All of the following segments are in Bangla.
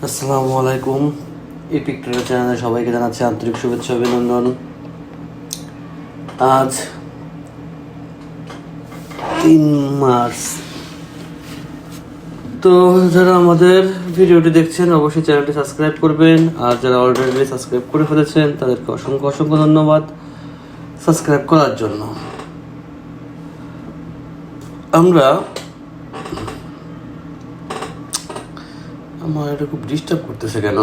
আসসালামু আলাইকুম। এপিক ট্রেডার চ্যানেলে সবাইকে জানাচ্ছি আন্তরিক শুভেচ্ছা অভিনন্দন। আজ 3 মার্চ। তো যারা আমাদের ভিডিওটি দেখছেন অবশ্যই চ্যানেলটি সাবস্ক্রাইব করবেন, আর যারা অলরেডি সাবস্ক্রাইব করে ফেলেছেন তাদেরকে অসংখ্য অসংখ্য ধন্যবাদ সাবস্ক্রাইব করার জন্য। আমার এটা খুব ডিস্টার্ব করতেছে কেন?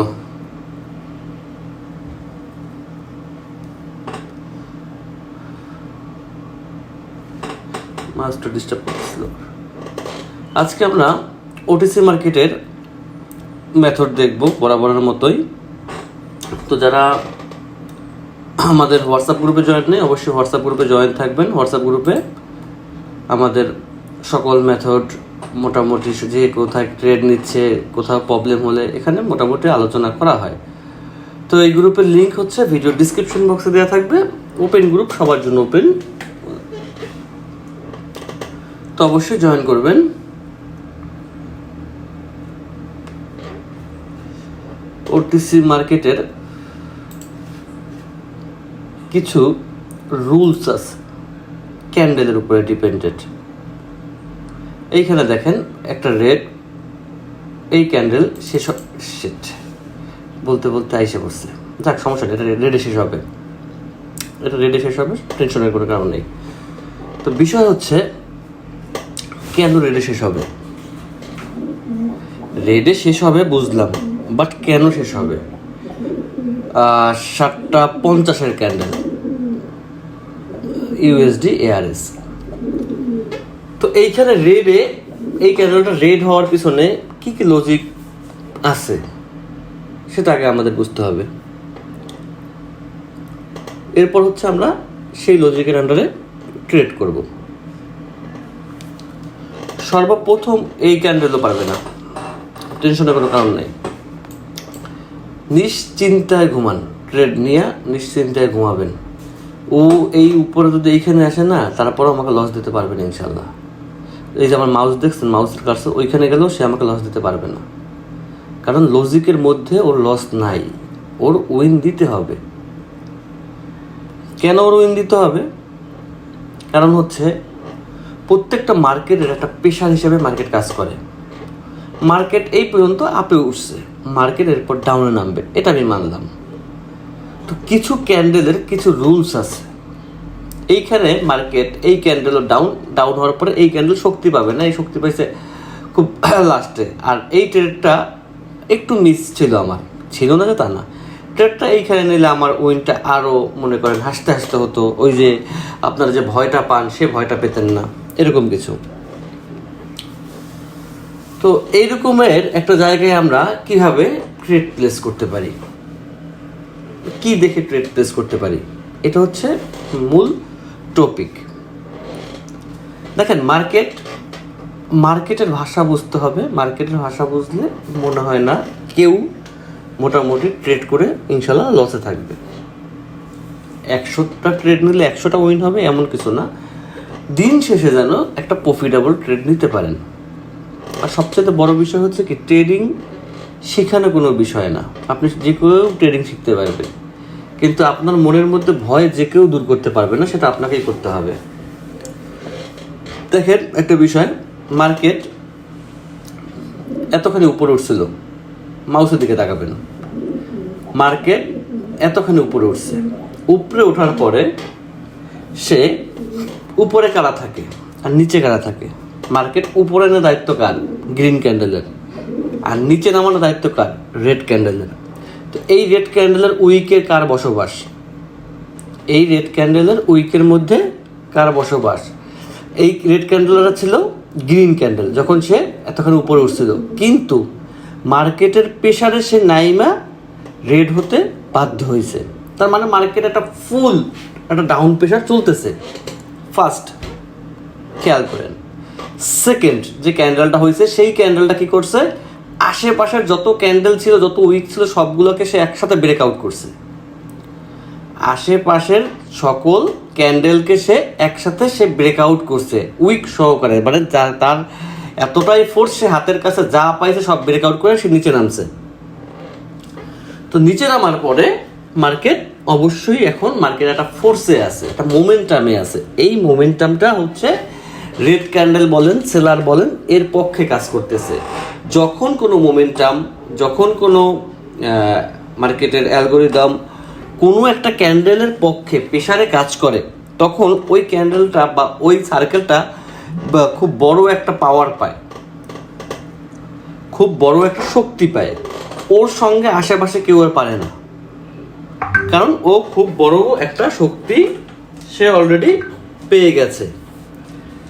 মাস্টার ডিস্টার্ব করতেছিল। আজকে আমরা ওটিসি মার্কেটের মেথড দেখব বরাবরের মতোই। তো যারা আমাদের হোয়াটসঅ্যাপ গ্রুপে জয়েন নেই অবশ্যই হোয়াটসঅ্যাপ গ্রুপে জয়েন থাকবেন। হোয়াটসঅ্যাপ গ্রুপে আমাদের সকল মেথড মোটামুটি যে কোথায় ট্রেড নিচ্ছে, কোথাও প্রবলেম হলে এখানে মোটামুটি আলোচনা করা হয়। তো এই গ্রুপের লিঙ্ক হচ্ছে ভিডিও ডিসক্রিপশন বক্সে দেওয়া থাকবে। ওপেন গ্রুপ, সবার জন্য ওপেন, তো অবশ্যই জয়েন করবেন। ওটিসি মার্কেটের কিছু রুলস আছে ক্যান্ডেলের উপরে ডিপেন্ডেড। এইখানে দেখেন একটা রেড, এই ক্যান্ডেল শেষ বলতে বলতে আইসে পড়ছে। যাক, সমস্যা নেই, এটা রেডে শেষ হবে, এটা রেডে শেষ হবে, টেনশনের কোনো কারণ নেই। তো বিষয় হচ্ছে কেন রেডে শেষ হবে? রেডে শেষ হবে বুঝলাম, বাট কেন শেষ হবে? 7:50 ক্যান্ডেল ইউএসডি এআরএস। তো এইখানে রেডে, এই ক্যান্ডেলটা রেড হওয়ার পিছনে কি কি লজিক আছে সেটা আগে আমাদের বুঝতে হবে। এরপর হচ্ছে আমরা সেই লজিকের আন্ডারে ট্রেড করব। সর্বপ্রথম এই ক্যান্ডেলও পারবে না, টেনশনের কোনো কারণ নেই। নিশ্চিন্তায় ঘুমান, ট্রেড নিয়ে নিশ্চিন্তায় ঘুমাবেন। ও এই উপরে যদি এইখানে আসে না, তারপরও আমাকে লস দিতে পারবে না ইনশাল্লাহ। এই যে আমার মাউস দেখছেন, মাউসের কাছে ওইখানে গেলেও সে আমাকে লস দিতে পারবে না, কারণ লজিকের মধ্যে ওর লস নাই, ওর উইন দিতে হবে। কেন ওর উইন দিতে হবে? কারণ হচ্ছে প্রত্যেকটা মার্কেটের একটা পেশার হিসেবে মার্কেট কাজ করে। মার্কেট এই পর্যন্ত আপে উঠছে, মার্কেট এরপর ডাউনে নামবে, এটা আমি মানলাম। তো কিছু ক্যান্ডেলের কিছু রুলস আছে। এইখানে মার্কেট এই ক্যান্ডেলও ডাউন হওয়ার পরে এই ক্যান্ডেল শক্তি পাবে না, এই শক্তি পাইছে খুব লাস্টে। আর এই ট্রেডটা একটু মিস ছিল, আমার ছিল না যে তা না, ট্রেডটা এইখানে নিলে আমার উইনটা আরও মনে করেন হাসতে হাসতে হতো। ওই যে আপনারা যে ভয়টা পান সে ভয়টা পেতেন না, এরকম কিছু। তো এইরকমের একটা জায়গায় আমরা কিভাবে ট্রেড প্লেস করতে পারি, কি দেখে ট্রেড প্লেস করতে পারি, এটা হচ্ছে মূল টপিক। দেখেন, মার্কেটের ভাষা বুঝতে হবে। মার্কেটের ভাষা বুঝলে মনে হয় না কেউ মোটামুটি ট্রেড করে ইনশাল্লাহ লসে থাকবে। 100টা ট্রেড নিলে 100টা উইন হবে এমন কিছু না, দিন শেষে যেন একটা প্রফিটেবল ট্রেড নিতে পারেন। আর সবচেয়ে বড় বিষয় হচ্ছে কি, ট্রেডিং শেখানো কোনো বিষয় না, আপনি যে কেউ ট্রেডিং শিখতে পারবে, কিন্তু আপনার মনের মধ্যে ভয় যে কেউ দূর করতে পারবে না, সেটা আপনাকেই করতে হবে। দেখেন একটা বিষয়, মার্কেট এতখানি উপরে উঠছিল, মাউসের দিকে তাকাবেন, মার্কেট এতখানি উপরে উঠছে, উপরে ওঠার পরে সে উপরে কারা থাকে আর নিচে কারা থাকে? মার্কেট উপরে না দায়িত্ব কার? গ্রিন ক্যান্ডেলের। আর নিচে নামানোর দায়িত্ব কার? রেড ক্যান্ডেলের। তো এই রেড ক্যান্ডেলের উইকের কার বসবাস? এই রেড ক্যান্ডেলের উইকের মধ্যে কার বসবাস? এই রেড ক্যান্ডেলটা ছিল গ্রিন ক্যান্ডেল যখন সে এতখানি উপরে উঠছিল, কিন্তু মার্কেটের প্রেসারে সে নাইমা রেড হতে বাধ্য হয়েছে। তার মানে মার্কেট একটা ফুল একটা ডাউন প্রেসার চলতেছে। ফার্স্ট খেয়াল করেন। সেকেন্ড যে ক্যান্ডেলটা হয়েছে, সেই ক্যান্ডেলটা কি করছে? আশেপাশের যত ক্যান্ডেল ছিল, যত উইক ছিল, সবগুলোকে সে একসাথে ব্রেকআউট করছে। আশেপাশের সকল ক্যান্ডেলকে সে একসাথে ব্রেকআউট করছে উইক সহকারে, মানে তার এতটাই ফোর্স, সে হাতের কাছে যা পাইছে সব ব্রেকআউট করে সে নিচে নামছে। তো নিচে নামার পরে মার্কেট অবশ্যই এখন মার্কেট একটা ফোর্সে আছে, একটা মোমেন্টামে আছে। এই মোমেন্টামটা হচ্ছে রেড ক্যান্ডেল বলেন, সেলার বলেন, এর পক্ষে কাজ করতেছে। যখন কোনো মোমেন্টাম, যখন কোনো মার্কেটের অ্যালগোরিদম কোনো একটা ক্যান্ডেলের পক্ষে প্রেসারে কাজ করে, তখন ওই ক্যান্ডেলটা বা ওই সার্কেলটা খুব বড় একটা পাওয়ার পায়, খুব বড় একটা শক্তি পায়। ওর সঙ্গে আশেপাশে কেউ আর পারে না, কারণ ও খুব বড় একটা শক্তি সে অলরেডি পেয়ে গেছে।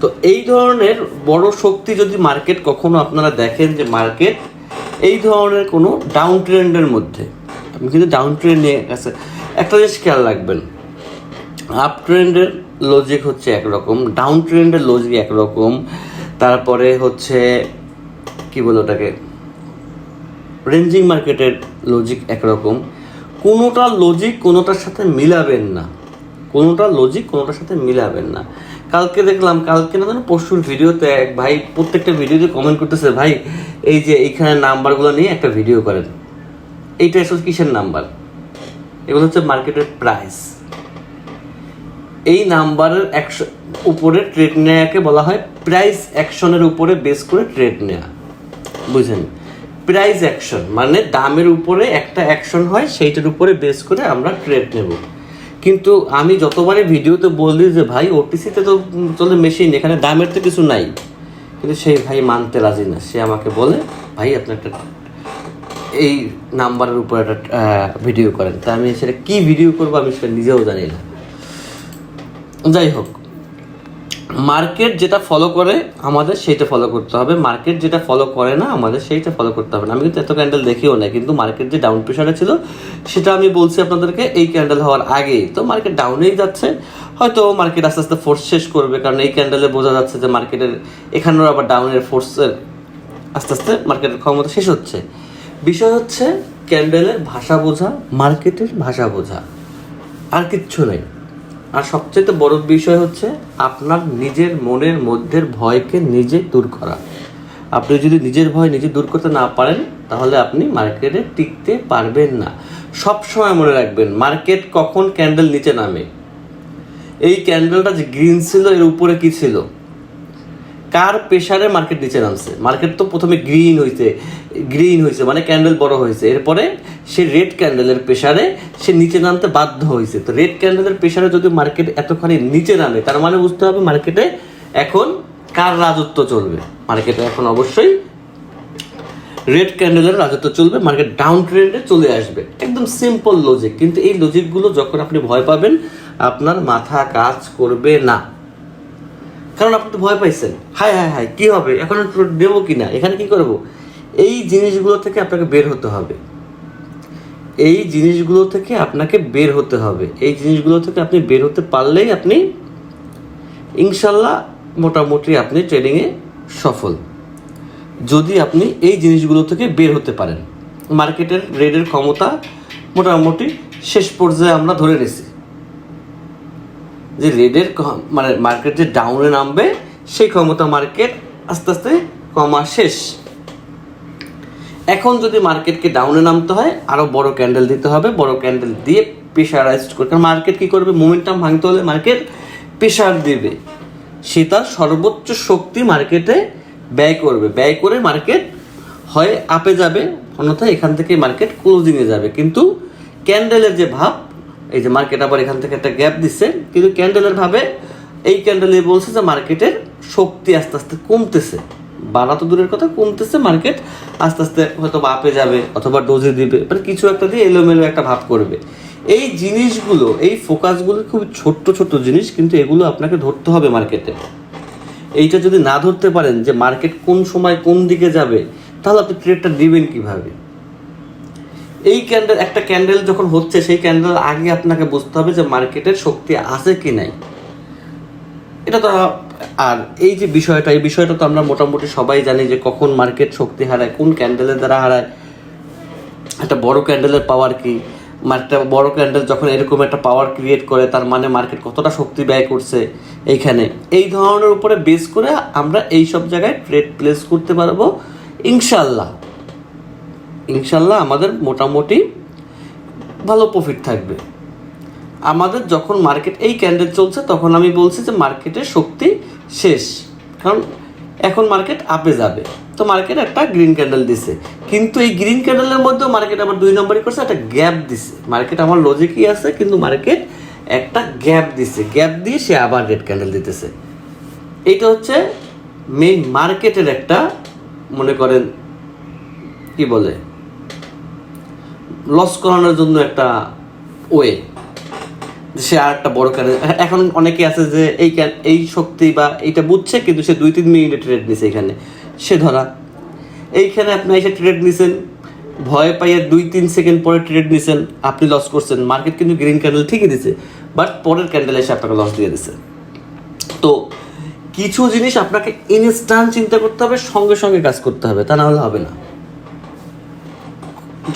তো এই ধরনের বড় শক্তি যদি মার্কেট কখনো আপনারা দেখেন যে মার্কেট এই ধরনের কোনো ডাউন ট্রেন্ডের মধ্যে, আমি কিন্তু ডাউন ট্রেন্ড নিয়ে গেছে, একটা জিনিস খেয়াল রাখবেন, আপ ট্রেন্ডের লজিক হচ্ছে একরকম, ডাউন ট্রেন্ডের লজিক একরকম, তারপরে হচ্ছে কি বলে ওটাকে রেঞ্জিং মার্কেটের লজিক একরকম। কোনোটা লজিক কোনোটার সাথে মিলাবেন না, কোনোটা লজিক কোনোটার সাথে মিলাবেন না। কালকে দেখলাম, কালকে না জানো পরশুর ভিডিওতে এক ভাই প্রত্যেকটা ভিডিওতে কমেন্ট করতেছে, ভাই এই যে এইখানে নাম্বারগুলো নিয়ে একটা ভিডিও করেন। এইটা আসলে কিসের নাম্বার? এগুলো হচ্ছে মার্কেটের প্রাইস। এই নাম্বারের উপরে ট্রেড নেওয়াকে বলা হয় প্রাইস অ্যাকশনের উপরে বেস করে ট্রেড নেওয়া, বুঝলেন? প্রাইস অ্যাকশন মানে দামের উপরে একটা অ্যাকশন হয়, সেইটার উপরে বেস করে আমরা ট্রেড নেব। কিন্তু আমি যতবারই ভিডিওতে বলি যে ভাই ওটিসিতে তো চলে মেশিন, এখানে দামের তো কিছু নাই, কিন্তু সেই ভাই মানতে রাজি না। সে আমাকে বলে ভাই আপনি একটা এই নাম্বারের উপর একটা ভিডিও করেন। তা আমি সেটা কী ভিডিও করবো আমি সেটা নিজেও জানি না। যাই হোক, মার্কেট যেটা ফলো করে আমাদের সেইটা ফলো করতে হবে, মার্কেট যেটা ফলো করে না আমাদের সেইটা ফলো করতে হবে না। আমি কিন্তু এত ক্যান্ডেল দেখিও না, কিন্তু মার্কেট যে ডাউন প্রেশারে ছিল সেটা আমি বলছি আপনাদেরকে এই ক্যান্ডেল হওয়ার আগেই। তো মার্কেট ডাউনেই যাচ্ছে, হয়তো মার্কেট আস্তে আস্তে ফোর্স শেষ করবে, কারণ এই ক্যান্ডেলে বোঝা যাচ্ছে যে মার্কেটের এখানেও আবার ডাউনের ফোর্সের আস্তে আস্তে মার্কেটের ক্ষমতা শেষ হচ্ছে। বিষয় হচ্ছে ক্যান্ডেলের ভাষা বোঝা, মার্কেটের ভাষা বোঝা, আর কিচ্ছু নেই। আর সবচেয়ে বড় বিষয় হচ্ছে আপনার নিজের মনের মধ্যের ভয়কে নিজে দূর করা। আপনি যদি নিজের ভয় নিজে দূর করতে না পারেন তাহলে আপনি মার্কেটে টিকতে পারবেন না। সব সময় মনে রাখবেন মার্কেট কখন ক্যান্ডেল নিচে নামে। এই ক্যান্ডেলটা যে গ্রিন ছিল এর উপরে কি ছিল, কার প্রেসারে মার্কেট নিচে নামছে? মার্কেট তো প্রথমে গ্রিন হয়েছে মানে ক্যান্ডেল বড় হয়েছে, এরপরে সে রেড ক্যান্ডেলের প্রেসারে সে নিচে নামতে বাধ্য হয়েছে। তো রেড ক্যান্ডেলের প্রেসারে যদি মার্কেট এতখানি নিচে নামে তার মানে বুঝতে হবে মার্কেটে এখন কার রাজত্ব চলবে। মার্কেটে এখন অবশ্যই রেড ক্যান্ডেলের রাজত্ব চলবে, মার্কেট ডাউন ট্রেন্ডে চলে আসবে। একদম সিম্পল লজিক, কিন্তু এই লজিকগুলো যখন আপনি ভয় পাবেন আপনার মাথা কাজ করবে না, কারণ আপনি তো ভয় পাইছেন। হায় হায় হায় কী হবে, এখন দেবো কি না, এখানে কি করব? এই জিনিসগুলো থেকে আপনাকে বের হতে হবে, এই জিনিসগুলো থেকে আপনাকে বের হতে হবে। এই জিনিসগুলো থেকে আপনি বের হতে পারলেই আপনি ইনশাল্লাহ মোটামুটি আপনি ট্রেডিংয়ে সফল, যদি আপনি এই জিনিসগুলো থেকে বের হতে পারেন। মার্কেটের রেডের ক্ষমতা মোটামুটি শেষ পর্যায়ে আমরা ধরে নিছি, যে রেডের মানে মার্কেট যে ডাউনে নামবে সেই ক্ষমতা মার্কেট আস্তে আস্তে কমা শেষ। এখন যদি মার্কেটকে ডাউনে নামতে হয় আরও বড় ক্যান্ডেল দিতে হবে, বড় ক্যান্ডেল দিয়ে প্রেশারাইজড করে, কারণ মার্কেট কী করবে, মোমেন্টাম ভাঙতে হলে মার্কেট প্রেশার দেবে, সে তার সর্বোচ্চ শক্তি মার্কেটে ব্যয় করবে, ব্যয় করে মার্কেট হয় আপে যাবে, অন্যথায় এখান থেকে মার্কেট ক্লোজিংয়ে যাবে। কিন্তু ক্যান্ডেলের যে ভাব, এই যে মার্কেট আবার এখান থেকে একটা গ্যাপ দিচ্ছে, কিন্তু ক্যান্ডেলের ভাবে এই ক্যান্ডেলে বলছে যে মার্কেটের শক্তি আস্তে আস্তে কমতেছে, বাড়া তো দূরের কথা, কমতেছে। মার্কেট আস্তে আস্তে হয়তো আপে যাবে অথবা ডোজে দিবে, মানে কিছু একটা দিয়ে এলোমেলো একটা ভাব করবে। এই জিনিসগুলো, এই ফোকাসগুলো খুব ছোট্ট ছোট্ট জিনিস, কিন্তু এগুলো আপনাকে ধরতে হবে মার্কেটে। এইটা যদি না ধরতে পারেন যে মার্কেট কোন সময় কোন দিকে যাবে, তাহলে আপনি ট্রেডটা দিবেন কিভাবে? এই ক্যান্ডেল, একটা ক্যান্ডেল যখন হচ্ছে সেই ক্যান্ডেল আগে আপনাকে বুঝতে হবে যে মার্কেটের শক্তি আছে কি নাই। এটা তো, আর এই যে বিষয়টা, এই বিষয়টা তো আমরা মোটামুটি সবাই জানি যে কখন মার্কেট শক্তি হারায়, কোন ক্যান্ডেলের দ্বারা হারায়। একটা বড় ক্যান্ডেলের পাওয়ার কি, একটা বড় ক্যান্ডেল যখন এরকম একটা পাওয়ার ক্রিয়েট করে তার মানে মার্কেট কতটা শক্তি ব্যয় করছে এইখানে। এই ধরনের উপরে বেস করে আমরা এই সব জায়গায় ট্রেড প্লেস করতে পারবো ইনশাল্লাহ। ইনশাল্লাহ আমাদের মোটামুটি ভালো প্রফিট থাকবে। আমাদের যখন মার্কেট এই ক্যান্ডেল চলছে তখন আমি বলছি যে মার্কেটের শক্তি শেষ, কারণ এখন মার্কেট আপে যাবে। তো মার্কেট একটা গ্রিন ক্যান্ডেল দিছে, কিন্তু এই গ্রিন ক্যান্ডেলের মধ্যেও মার্কেট আবার 2 নম্বরই করছে, একটা গ্যাপ দিছে। মার্কেট আমার লজিকই আছে, কিন্তু মার্কেট একটা গ্যাপ দিছে, গ্যাপ দিয়ে সে আবার রেড ক্যান্ডেল দিতেছে। এইটা হচ্ছে মেইন মার্কেটের একটা, মনে করেন কি বলে, লস করানোর জন্য একটা ওয়ে। সে আর একটা বড় ক্যান্ডেল, এখন অনেকে আছে যে এই শক্তি বা এইটা বুঝছে, কিন্তু সে 2-3 মিনিটে ট্রেড নিছে, এখানে সে ধরা এইখানে আপনি এসে ট্রেড নিছেন, ভয় পাইয়ে 2-3 সেকেন্ড পরে ট্রেড নিছেন, আপনি লস করছেন। মার্কেট কিন্তু গ্রিন ক্যান্ডেল ঠিকই দিছে, বাট পরের ক্যান্ডেলে এসে আপনাকে লস দিয়ে দিছে। তো কিছু জিনিস আপনাকে ইনস্ট্যান্ট চিন্তা করতে হবে, সঙ্গে সঙ্গে কাজ করতে হবে, তা না হলে হবে না।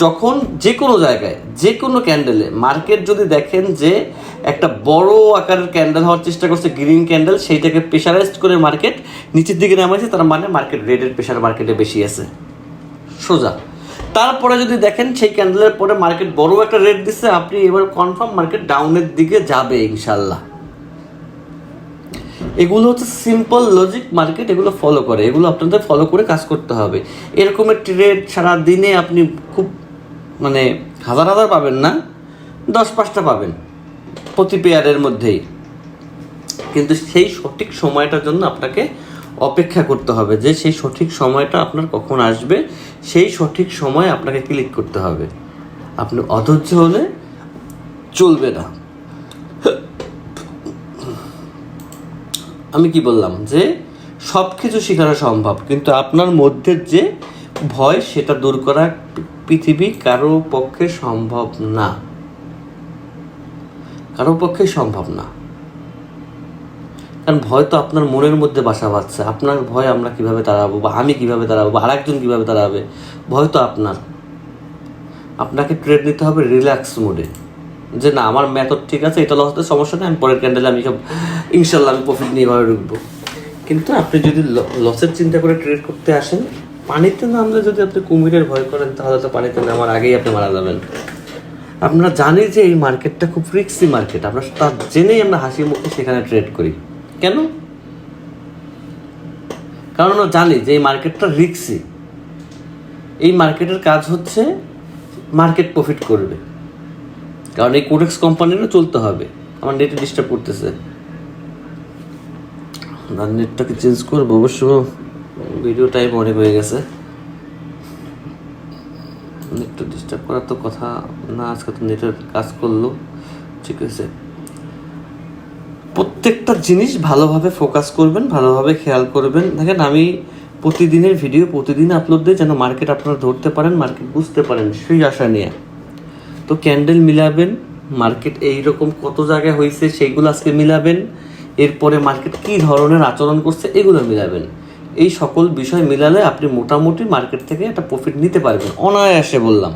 যখন যে কোনো জায়গায় যে কোনো ক্যান্ডেলে মার্কেট যদি দেখেন যে একটা বড় আকারের ক্যান্ডেল হওয়ার চেষ্টা করছে, গ্রিন ক্যান্ডেল, সেইটাকে প্রেশারাইজড করে মার্কেট নিচের দিকে নামাইছে, তার মানে মার্কেট রেডের প্রেশার মার্কেটে বেশি আছে, সোজা। তারপরে যদি দেখেন সেই ক্যান্ডেলের পরে মার্কেট বড় একটা রেড দিচ্ছে, আপনি এবার কনফার্ম মার্কেট ডাউনের দিকে যাবে ইনশাল্লাহ। এগুলো হচ্ছে সিম্পল লজিক, মার্কেট এগুলো ফলো করে, এগুলো আপনাদের ফলো করে কাজ করতে হবে। এরকমের ট্রেড সারা দিনে আপনি খুব মানে হাজার হাজার পাবেন না, 10-5টা পাবেন প্রতি পেয়ারের মধ্যেই, কিন্তু সেই সঠিক সময়টার জন্য আপনাকে অপেক্ষা করতে হবে, যে সেই সঠিক সময়টা আপনার কখন আসবে, সেই সঠিক সময় আপনাকে ক্লিক করতে হবে। আপনি অধৈর্য হলে চলবে না। আমি কি বললাম যে সব কিছু শেখানো সম্ভব, কিন্তু আপনার মধ্যে যে ভয় সেটা দূর করা পৃথিবী কারো পক্ষে সম্ভব না, কারো পক্ষে সম্ভব না। কারণ ভয় তো আপনার মনের মধ্যে বাসা বাঁধছে। আপনার ভয় আমরা কিভাবে তাড়াবো, বা আমি কিভাবে তাড়াবো, বা আরেকজন কিভাবে তাড়াবে, ভয় তো আপনার। আপনাকে ট্রেড নিতে হবে রিল্যাক্স মোডে, যে না আমার মেথড ঠিক আছে, এটা লস হতে সমস্যা নেই, আমি পরের ক্যান্ডেলে আমি সব ইনশাল্লাহ আমি প্রফিট নিয়ে এভাবে ঢুকবো। কিন্তু আপনি যদি লসের চিন্তা করে ট্রেড করতে আসেন, পানিতে নামলে যদি আপনি কুমিরের ভয় করেন, তাহলে তো পানিতে নামার আগেই আপনি মারা যাবেন। আমরা জানি যে এই মার্কেটটা খুব রিস্কি মার্কেট, আমরা তা জেনেই আমরা হাসি মুখে সেখানে ট্রেড করি। কেন? কারণ আমরা জানি যে এই মার্কেটটা রিস্কি। এই মার্কেটের কাজ হচ্ছে মার্কেট প্রফিট করবে, কারণ এই কোটেক্স কোম্পানিরও চলতে হবে। আমার নেটে ডিস্টার্ব করতেছে, নেটটাকে চেঞ্জ করবো, অবশ্য ভিডিও টাইম অনেক হয়ে গেছে। নেটটা ডিস্টার্ব করার তো কথা না, আজকে তো নেটের কাজ করলো, ঠিক আছে। প্রত্যেকটা জিনিস ভালোভাবে ফোকাস করবেন, ভালোভাবে খেয়াল করবেন। দেখেন আমি প্রতিদিনের ভিডিও প্রতিদিন আপলোড দিই, যেন মার্কেট আপনারা ধরতে পারেন, মার্কেট বুঝতে পারেন, সেই আশা নিয়ে। তো ক্যান্ডেল মিলাবেন, মার্কেট এইরকম কত জায়গায় হয়েছে সেইগুলো আজকে মিলাবেন, এরপরে মার্কেট কী ধরনের আচরণ করছে এগুলো মিলাবেন। এই সকল বিষয় মিলালে আপনি মোটামুটি মার্কেট থেকে একটা প্রফিট নিতে পারবেন অনায়াসে, বললাম।